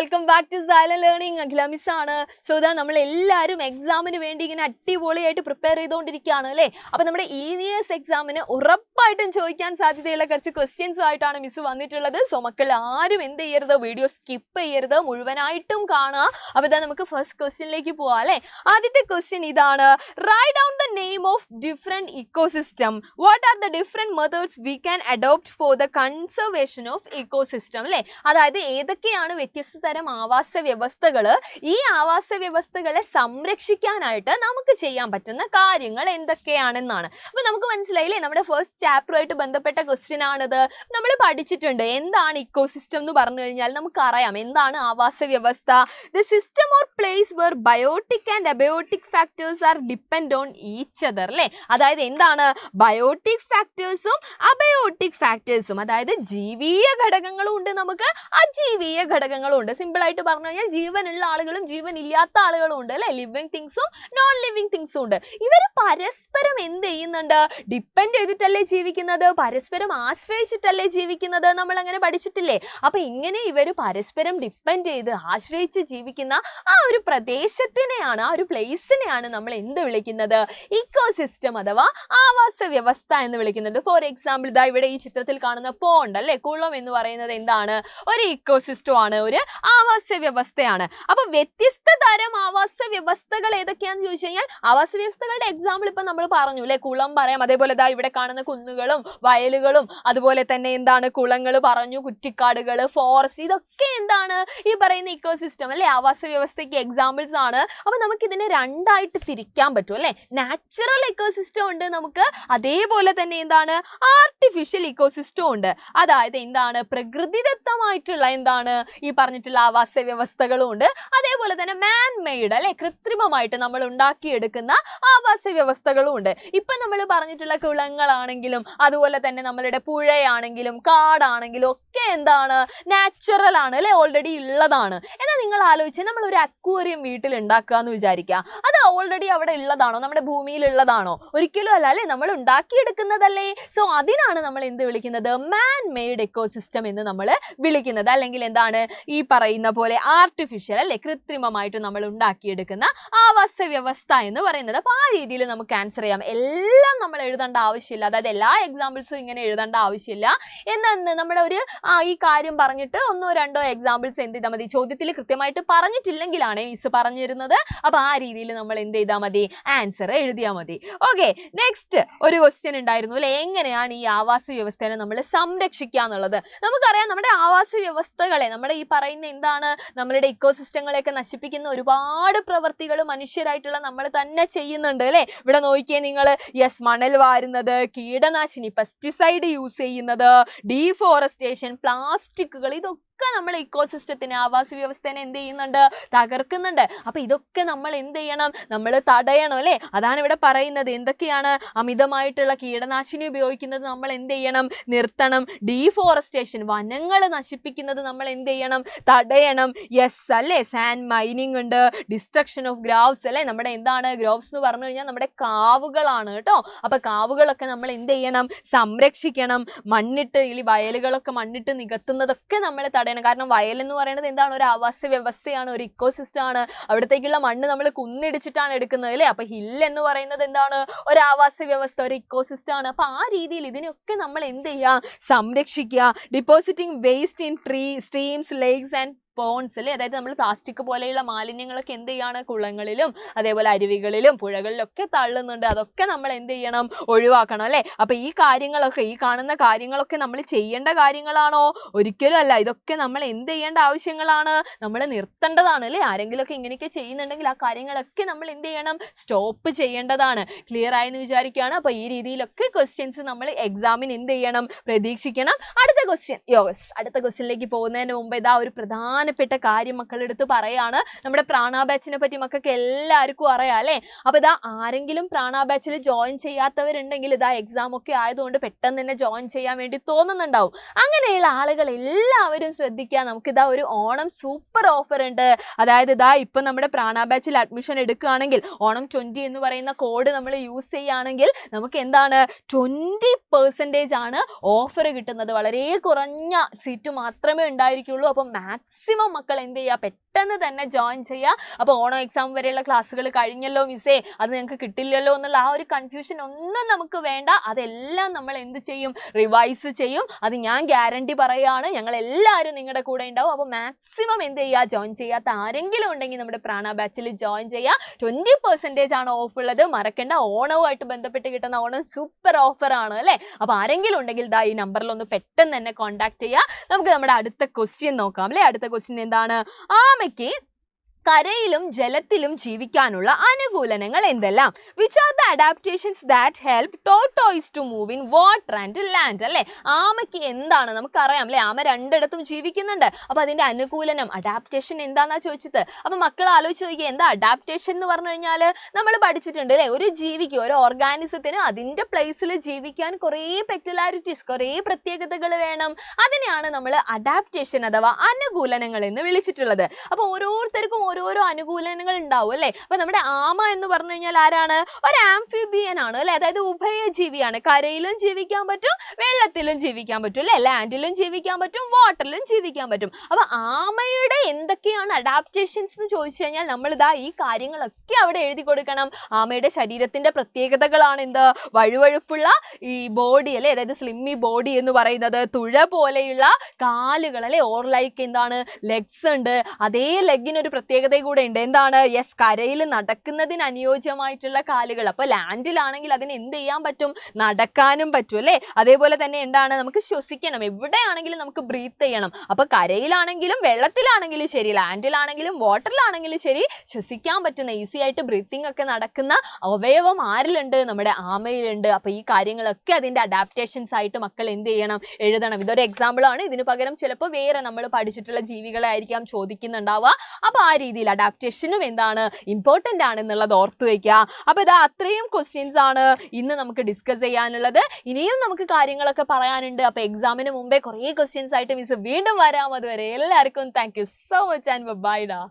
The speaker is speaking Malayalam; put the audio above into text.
Welcome back to silent learning. Akhila miss ആണ്. സോ ഇതാ നമ്മൾ എല്ലാവരും എക്സാമിന് വേണ്ടി ഇങ്ങനെ അടിപൊളിയായിട്ട് പ്രിപ്പയർ ചെയ്തുകൊണ്ടിരിക്കുകയാണ് അല്ലേ. അപ്പോൾ നമ്മുടെ EVS എക്സാമിന് ഉറപ്പായിട്ടും ചോദിക്കാൻ സാധ്യതയുള്ള കുറച്ച് ക്വസ്റ്റ്യൻസ് ആയിട്ടാണ് മിസ് വന്നിട്ടുള്ളത്. സോ മക്കൾ ആരും എന്ത് ചെയ്യരുത്, വീഡിയോ സ്കിപ്പ് ചെയ്യരുത്, മുഴുവനായിട്ടും കാണുക. അപ്പോൾ ഇതാ നമുക്ക് ഫസ്റ്റ് ക്വസ്റ്റ്യനിലേക്ക് പോവാം അല്ലേ. ആദ്യത്തെ ക്വസ്റ്റ്യൻ ഇതാണ്, write down the name of different ecosystem. What are the different methods we can adopt for the conservation of ecosystem അല്ലേ. അതായത് ഏതൊക്കെയാണ് വ്യത്യസ്ത തരം ആവാസ വ്യവസ്ഥകൾ, ഈ ആവാസ വ്യവസ്ഥകളെ സംരക്ഷിക്കാനായിട്ട് നമുക്ക് ചെയ്യാൻ പറ്റുന്ന കാര്യങ്ങൾ എന്തൊക്കെയാണെന്നാണ്. അപ്പൊ നമുക്ക് മനസ്സിലായില്ലേ, നമ്മുടെ ഫസ്റ്റ് ചാപ്റ്ററുമായിട്ട് ബന്ധപ്പെട്ട ക്വസ്റ്റ്യൻ ആണിത്. നമ്മൾ പഠിച്ചിട്ടുണ്ട് എന്താണ് ഇക്കോസിസ്റ്റം എന്ന് പറഞ്ഞു കഴിഞ്ഞാൽ നമുക്കറിയാം എന്താണ് ആവാസ വ്യവസ്ഥ. The system or place where biotic and abiotic factors are depend on each other അല്ലേ. അതായത് എന്താണ് ബയോട്ടിക് ഫാക്ടേഴ്സും അബയോട്ടിക് ഫാക്ടേഴ്സും, അതായത് ജീവിയ ഘടകങ്ങളും ഉണ്ട്, നമുക്ക് അജീവീയ ഘടകങ്ങളും ഉണ്ട്. സിമ്പിൾ ആയിട്ട് പറഞ്ഞു കഴിഞ്ഞാൽ ജീവനുള്ള ആളുകളും ജീവൻ ഇല്ലാത്ത ആളുകളും ഉണ്ട് അല്ലെ. ലിവിങ് തിങ്സും നോൺ ലിവിങ് തിങ്സും ഉണ്ട്. ഇവർ പരസ്പരം എന്ത് ചെയ്യുന്നുണ്ട്, ഡിപ്പെൻഡ് ചെയ്തിട്ടല്ലേ ജീവിക്കുന്നത്, പരസ്പരം ആശ്രയിച്ചിട്ടല്ലേ ജീവിക്കുന്നത്, നമ്മൾ അങ്ങനെ പഠിച്ചിട്ടില്ലേ. അപ്പൊ ഇങ്ങനെ ഇവർ പരസ്പരം ഡിപ്പെൻഡ് ചെയ്ത് ആശ്രയിച്ച് ജീവിക്കുന്ന ആ ഒരു പ്രദേശത്തിനെയാണ്, ആ ഒരു പ്ലേസിനെയാണ് നമ്മൾ എന്ത് വിളിക്കുന്നത്, ഇക്കോസിസ്റ്റം അഥവാ ആവാസ വ്യവസ്ഥ എന്ന് വിളിക്കുന്നത്. ഫോർ എക്സാമ്പിൾ ഇതാ ഇവിടെ ഈ ചിത്രത്തിൽ കാണുന്ന പോണ്ട് അല്ലെ, കുളം എന്ന് പറയുന്നത് എന്താണ്, ഒരു ഇക്കോസിസ്റ്റം ആണ്, ഒരു ആവാസ വ്യവസ്ഥയാണ്. അപ്പൊ വ്യത്യസ്ത തരം ആവാസ വ്യവസ്ഥകൾ ഏതൊക്കെയാന്ന് ചോദിച്ചു കഴിഞ്ഞാൽ, ആവാസ വ്യവസ്ഥകളുടെ എക്സാമ്പിൾ ഇപ്പൊ നമ്മൾ പറഞ്ഞു അല്ലെ, കുളം പറയാം, അതേപോലെ ദാ ഇവിടെ കാണുന്ന കുന്നുകളും വയലുകളും, അതുപോലെ തന്നെ എന്താണ് കുളങ്ങൾ പറഞ്ഞു, കുറ്റിക്കാടുകൾ, ഫോറസ്റ്റ്, ഇതൊക്കെ എന്താണ് ഈ പറയുന്ന ഇക്കോസിസ്റ്റം അല്ലെ, ആവാസ വ്യവസ്ഥയ്ക്ക് എക്സാമ്പിൾസ് ആണ്. അപ്പൊ നമുക്ക് ഇതിനെ രണ്ടായിട്ട് തിരിക്കാൻ പറ്റും അല്ലെ. നാച്ചുറൽ ഇക്കോസിസ്റ്റം ഉണ്ട് നമുക്ക്, അതേപോലെ തന്നെ എന്താണ് ആർട്ടിഫിഷ്യൽ ഇക്കോസിസ്റ്റം ഉണ്ട്. അതായത് എന്താണ് പ്രകൃതിദത്തമായിട്ടുള്ള എന്താണ് ഈ പറഞ്ഞിട്ടുള്ള ആവാസ വ്യവസ്ഥകളും ഉണ്ട്, അതേപോലെ തന്നെ മാൻ മെയ്ഡ് അല്ലെ, കൃത്രിമമായിട്ട് നമ്മൾ ഉണ്ടാക്കിയെടുക്കുന്ന ആവാസ വ്യവസ്ഥകളും ഉണ്ട്. ഇപ്പൊ നമ്മൾ പറഞ്ഞിട്ടുള്ള കുളങ്ങളാണെങ്കിലും അതുപോലെ തന്നെ നമ്മളുടെ പുഴയാണെങ്കിലും കാടാണെങ്കിലും ഒക്കെ എന്താണ് നാച്ചുറൽ ആണ് അല്ലെ, ഓൾറെഡി ഉള്ളതാണ്. എന്നാൽ നിങ്ങൾ ആലോചിച്ച് നമ്മൾ ഒരു അക്വേറിയം വീട്ടിൽ ഉണ്ടാക്കുക എന്ന് വിചാരിക്കുക, അത് ഓൾറെഡി അവിടെ ഉള്ളതാണോ, നമ്മുടെ ഭൂമിയിൽ ഉള്ളതാണോ? ഒരിക്കലും അല്ല അല്ലെ, നമ്മൾ ഉണ്ടാക്കിയെടുക്കുന്നതല്ലേ. സോ അതിനാണ് നമ്മൾ എന്ത് വിളിക്കുന്നത്, മാൻ മെയ്ഡ് എക്കോസിസ്റ്റം എന്ന് നമ്മൾ വിളിക്കുന്നത്. അല്ലെങ്കിൽ എന്താണ് ഈ പറയുന്ന പോലെ ആർട്ടിഫിഷ്യൽ അല്ലെ, കൃത്രിമമായിട്ട് നമ്മൾ ഉണ്ടാക്കിയെടുക്കുന്ന ആവാസ വ്യവസ്ഥ എന്ന് പറയുന്നത്. അപ്പൊ ആ രീതിയിൽ നമുക്ക് ആൻസർ ചെയ്യാം. എല്ലാം നമ്മൾ എഴുതേണ്ട ആവശ്യമില്ല, അതായത് എല്ലാ എക്സാമ്പിൾസും ഇങ്ങനെ എഴുതേണ്ട ആവശ്യമില്ല. എന്നാൽ നമ്മൾ ഒരു ഈ കാര്യം പറഞ്ഞിട്ട് ഒന്നോ രണ്ടോ എക്സാമ്പിൾസ് എന്ത് ചെയ്താൽ മതി, ചോദ്യത്തിൽ കൃത്യമായിട്ട് പറഞ്ഞിട്ടില്ലെങ്കിലാണ് മിസ് പറഞ്ഞു തരുന്നത്. അപ്പൊ ആ രീതിയിൽ നമ്മൾ എന്ത് ചെയ്താൽ മതി, ആൻസർ എഴുതിയാൽ മതി. ഓക്കെ, നെക്സ്റ്റ് ഒരു ക്വസ്റ്റ്യൻ ഉണ്ടായിരുന്നു അല്ലെ, എങ്ങനെയാണ് ഈ ആവാസ വ്യവസ്ഥയെ നമ്മൾ സംരക്ഷിക്കുക എന്നുള്ളത്. നമുക്കറിയാം നമ്മുടെ ആവാസ വ്യവസ്ഥകളെ, നമ്മുടെ ഈ പറയുന്ന എന്താണ് നമ്മളുടെ ഇക്കോസിസ്റ്റങ്ങളെയൊക്കെ നശിപ്പിക്കുന്ന ഒരുപാട് പ്രവർത്തികൾ മനുഷ്യരായിട്ടുള്ള നമ്മൾ തന്നെ ചെയ്യുന്നുണ്ട് അല്ലെ. ഇവിടെ നോക്കിയേ നിങ്ങൾ, യെസ്, മണൽ വാരുന്നത്, കീടനാശിനി പെസ്റ്റിസൈഡ് യൂസ് ചെയ്യുന്നത്, ഡീഫോറസ്റ്റേഷൻ, പ്ലാസ്റ്റിക്കുകൾ, ഇതൊക്കെ നമ്മൾ ഇക്കോസിസ്റ്റത്തിന് ആവാസ വ്യവസ്ഥനെ എന്ത് ചെയ്യുന്നുണ്ട്, തകർക്കുന്നുണ്ട്. അപ്പൊ ഇതൊക്കെ നമ്മൾ എന്ത് ചെയ്യണം, നമ്മൾ തടയണം അല്ലെ. അതാണ് ഇവിടെ പറയുന്നത്. എന്തൊക്കെയാണ്, അമിതമായിട്ടുള്ള കീടനാശിനി ഉപയോഗിക്കുന്നത് നമ്മൾ എന്ത് ചെയ്യണം, നിർത്തണം. ഡീഫോറസ്റ്റേഷൻ, വനങ്ങൾ നശിപ്പിക്കുന്നത് നമ്മൾ എന്ത് ചെയ്യണം, തടയണം. യെസ് അല്ലെ, സാൻഡ് മൈനിങ് ഉണ്ട്, ഡിസ്ട്രക്ഷൻ ഓഫ് ഗ്രോവ്സ് അല്ലെ, നമ്മുടെ എന്താണ് ഗ്രോവ്സ് എന്ന് പറഞ്ഞു കഴിഞ്ഞാൽ നമ്മുടെ കാവുകളാണ് കേട്ടോ. അപ്പൊ കാവുകളൊക്കെ നമ്മൾ എന്ത് ചെയ്യണം, സംരക്ഷിക്കണം. മണ്ണിട്ട് ഈ വയലുകളൊക്കെ മണ്ണിട്ട് നികത്തുന്നതൊക്കെ നമ്മൾ തടയണം. കാരണം വയൽ എന്ന് പറയുന്നത് എന്താണ്, ഒരു ആവാസ വ്യവസ്ഥയാണ്, ഒരു ഇക്കോസിസ്റ്റം ആണ്. അവിടത്തേക്കുള്ള മണ്ണ് നമ്മൾ കുന്നിടിച്ചിട്ടാണ് എടുക്കുന്നത് അല്ലേ. അപ്പൊ ഹിൽ എന്ന് പറയുന്നത് എന്താണ്, ഒരു ആവാസ വ്യവസ്ഥ, ഒരു ഇക്കോസിസ്റ്റം ആണ്. അപ്പൊ ആ രീതിയിൽ ഇതിനൊക്കെ നമ്മൾ എന്ത് ചെയ്യുക, സംരക്ഷിക്കുക. Depositing waste in streams, lakes and ponds അല്ലേ, അതായത് നമ്മൾ പ്ലാസ്റ്റിക് പോലെയുള്ള മാലിന്യങ്ങളൊക്കെ എന്ത് ചെയ്യാണ്, കുളങ്ങളിലും അതേപോലെ അരുവികളിലും പുഴകളിലൊക്കെ തള്ളുന്നുണ്ട്. അതൊക്കെ നമ്മൾ എന്ത് ചെയ്യണം, ഒഴിവാക്കണം അല്ലേ. അപ്പൊ ഈ കാര്യങ്ങളൊക്കെ, ഈ കാണുന്ന കാര്യങ്ങളൊക്കെ നമ്മൾ ചെയ്യേണ്ട കാര്യങ്ങളാണോ? ഒരിക്കലും അല്ല. ഇതൊക്കെ നമ്മൾ എന്ത് ചെയ്യേണ്ട ആവശ്യങ്ങളാണ്, നമ്മൾ നിർത്തേണ്ടതാണ് അല്ലേ. ആരെങ്കിലുമൊക്കെ ഇങ്ങനെയൊക്കെ ചെയ്യുന്നുണ്ടെങ്കിൽ ആ കാര്യങ്ങളൊക്കെ നമ്മൾ എന്ത് ചെയ്യണം, സ്റ്റോപ്പ് ചെയ്യേണ്ടതാണ്. ക്ലിയർ ആയെന്ന് വിചാരിക്കുകയാണ്. അപ്പൊ ഈ രീതിയിലൊക്കെ ക്വസ്റ്റ്യൻസ് നമ്മൾ എക്സാമിന് എന്ത് ചെയ്യണം, പ്രതീക്ഷിക്കണം. അടുത്ത ക്വസ്റ്റ്യൻ, അടുത്ത ക്വസ്റ്റ്യനിലേക്ക് പോകുന്നതിന് മുമ്പ് ഇതാ ഒരു പ്രധാനപ്പെട്ട കാര്യം മക്കളെടുത്ത് പറയാണ്. നമ്മുടെ പ്രാണ ബാച്ചിനെ പറ്റി മക്കൾക്ക് എല്ലാവർക്കും അറിയാം അല്ലേ. അപ്പൊ ഇതാ ആരെങ്കിലും പ്രാണ ബാച്ചിൽ ജോയിൻ ചെയ്യാത്തവരുണ്ടെങ്കിൽ ഇതാ എക്സാം ഒക്കെ ആയതുകൊണ്ട് പെട്ടെന്ന് തന്നെ ജോയിൻ ചെയ്യാൻ വേണ്ടി തോന്നുന്നുണ്ടാവും. അങ്ങനെയുള്ള ആളുകൾ എല്ലാവരും ശ്രദ്ധിക്കുക. നമുക്കിതാ ഒരു ഓണം സൂപ്പർ ഓഫർ ഉണ്ട്. അതായത് ഇതാ ഇപ്പൊ നമ്മുടെ പ്രാണ ബാച്ചിൽ അഡ്മിഷൻ എടുക്കുകയാണെങ്കിൽ ഓണം 20 എന്ന് പറയുന്ന കോഡ് നമ്മൾ യൂസ് ചെയ്യുകയാണെങ്കിൽ നമുക്ക് എന്താണ് 20% ആണ് ഓഫർ കിട്ടുന്നത്. വളരെ കുറഞ്ഞ സീറ്റ് മാത്രമേ ഉണ്ടായിരിക്കുള്ളൂ. അപ്പം മാക്സിമം മാക്സിമം മക്കൾ എന്ത് ചെയ്യുക, പെട്ടെന്ന് തന്നെ ജോയിൻ ചെയ്യുക. അപ്പോൾ ഓണം എക്സാം വരെയുള്ള ക്ലാസ്സുകൾ കഴിഞ്ഞല്ലോ മിസ്സേ, അത് ഞങ്ങൾക്ക് കിട്ടില്ലല്ലോ എന്നുള്ള ആ ഒരു കൺഫ്യൂഷൻ ഒന്നും നമുക്ക് വേണ്ട. അതെല്ലാം നമ്മൾ എന്ത് ചെയ്യും, റിവൈസ് ചെയ്യും. അത് ഞാൻ ഗ്യാരണ്ടി പറയുകയാണ്. ഞങ്ങൾ എല്ലാവരും നിങ്ങളുടെ കൂടെ ഉണ്ടാവും. അപ്പോൾ മാക്സിമം എന്ത് ചെയ്യുക, ജോയിൻ ചെയ്യാത്ത ആരെങ്കിലും ഉണ്ടെങ്കിൽ നമ്മുടെ പ്രാണ ബാച്ചിൽ ജോയിൻ ചെയ്യുക. 20% ആണ് ഓഫ് ഉള്ളത്. മറക്കേണ്ട, ഓണവുമായിട്ട് ബന്ധപ്പെട്ട് കിട്ടുന്ന ഓണം സൂപ്പർ ഓഫർ ആണ് അല്ലേ. അപ്പോൾ ആരെങ്കിലും ഉണ്ടെങ്കിൽ ഈ നമ്പറിൽ ഒന്ന് പെട്ടെന്ന് തന്നെ കോൺടാക്ട് ചെയ്യുക. നമുക്ക് നമ്മുടെ അടുത്ത ക്വസ്റ്റ്യൻ നോക്കാം അല്ലേ. അടുത്ത ക്വസ്റ്റ്യൻ എന്താണ്? ആമയ്ക്ക് കരയിലും ജലത്തിലും ജീവിക്കാനുള്ള അനുകൂലനങ്ങൾ എന്തെല്ലാം? Which are the adaptations that help tortoise to move in water and land അല്ലേ. ആമയ്ക്ക് എന്താണ് നമുക്കറിയാം അല്ലേ, ആമ രണ്ടിടത്തും ജീവിക്കുന്നുണ്ട്. അപ്പോൾ അതിന്റെ അനുകൂലനം അഡാപ്റ്റേഷൻ എന്താണെന്നാ ചോദിച്ചത്. അപ്പോൾ മക്കൾ ആലോചിച്ച് നോക്കിയാൽ എന്താ അഡാപ്റ്റേഷൻ എന്ന് പറഞ്ഞു കഴിഞ്ഞാൽ നമ്മൾ പഠിച്ചിട്ടുണ്ട് അല്ലേ. ഒരു ജീവിക്ക്, ഒരു ഓർഗാനിസത്തിന് അതിന്റെ പ്ലേസിൽ ജീവിക്കാൻ കുറേ പെക്യുലാരിറ്റീസ്, കുറേ പ്രത്യേകതകൾ വേണം. അതിനെയാണ് നമ്മൾ അഡാപ്റ്റേഷൻ അഥവാ അനുകൂലനങ്ങൾ എന്ന് വിളിച്ചിട്ടുള്ളത്. അപ്പോൾ ഓരോരുത്തർക്കും ഓരോരോ അനുകൂലനങ്ങൾ ഉണ്ടാവും അല്ലേ. അപ്പൊ നമ്മുടെ ആമ എന്ന് പറഞ്ഞു കഴിഞ്ഞാൽ ആരാണ്? ഒരു ആംഫിബിയൻ ആണ് അല്ലെ. അതായത് ഉഭയജീവിയാണ്. കരയിലും ജീവിക്കാൻ പറ്റും, വെള്ളത്തിലും ജീവിക്കാൻ പറ്റും അല്ലെ. ലാൻഡിലും ജീവിക്കാൻ പറ്റും, വാട്ടറിലും ജീവിക്കാൻ പറ്റും. അപ്പൊ ആമയുടെ എന്തൊക്കെയാണ് അഡാപ്റ്റേഷൻസ് എന്ന് ചോദിച്ചു കഴിഞ്ഞാൽ നമ്മൾ ഈ കാര്യങ്ങളൊക്കെ അവിടെ എഴുതി കൊടുക്കണം. ആമയുടെ ശരീരത്തിന്റെ പ്രത്യേകതകളാണ് എന്ത്? വഴുവഴുപ്പുള്ള ഈ ബോഡി അല്ലെ, അതായത് സ്ലിമ്മി ബോഡി എന്ന് പറയുന്നത്, തുഴ പോലെയുള്ള കാലുകൾ അല്ലെ, ഓർ ലൈക്ക് എന്താണ് ലെഗ്സ് ഉണ്ട്. അതേ ലെഗിനൊരു പ്രത്യേകത കൂടെ ഉണ്ട്. എന്താണ്? യെസ്, കരയിൽ നടക്കുന്നതിന് അനുയോജ്യമായിട്ടുള്ള കാലുകൾ. അപ്പൊ ലാൻഡിലാണെങ്കിൽ അതിന് എന്ത് ചെയ്യാൻ പറ്റും? നടക്കാനും പറ്റും അല്ലെ. അതേപോലെ തന്നെ എന്താണ്? നമുക്ക് ശ്വസിക്കണം. എവിടെയാണെങ്കിലും നമുക്ക് ബ്രീത്ത് ചെയ്യണം. അപ്പൊ കരയിലാണെങ്കിലും വെള്ളത്തിലാണെങ്കിലും ശരി, ലാൻഡിലാണെങ്കിലും വാട്ടറിലാണെങ്കിലും ശരി, ശ്വസിക്കാൻ പറ്റുന്ന, ഈസി ആയിട്ട് ബ്രീത്തിങ് ഒക്കെ നടക്കുന്ന അവയവം ആരിലുണ്ട്? നമ്മുടെ ആമയിലുണ്ട്. അപ്പൊ ഈ കാര്യങ്ങളൊക്കെ അതിന്റെ അഡാപ്റ്റേഷൻസ് ആയിട്ട് മക്കൾ എന്ത് ചെയ്യണം? എഴുതണം. ഇതൊരു എക്സാമ്പിൾ ആണ്. ഇതിന് പകരം ചിലപ്പോൾ വേറെ നമ്മൾ പഠിച്ചിട്ടുള്ള ജീവികളെ ആയിരിക്കാം ചോദിക്കുന്നുണ്ടാവുക. അപ്പൊ ആ രീതിയിൽ അഡാപ്റ്റേഷനും എന്താണ് ഇമ്പോർട്ടന്റ് ആണെന്നുള്ളത് ഓർത്തു വെക്കുക. അപ്പൊ ഇതാ അത്രയും ക്വസ്റ്റ്യൻസ് ആണ് ഇന്ന് നമുക്ക് ഡിസ്കസ് ചെയ്യാനുള്ളത്. ഇനിയും നമുക്ക് കാര്യങ്ങളൊക്കെ പറയാനുണ്ട്. അപ്പൊ എക്സാമിന് മുമ്പേ കുറേ ക്വസ്റ്റ്യൻസ് ആയിട്ട് മിസ് വീണ്ടും വരാം. അതുവരെ എല്ലാവർക്കും thank you so much and bye ഡാ.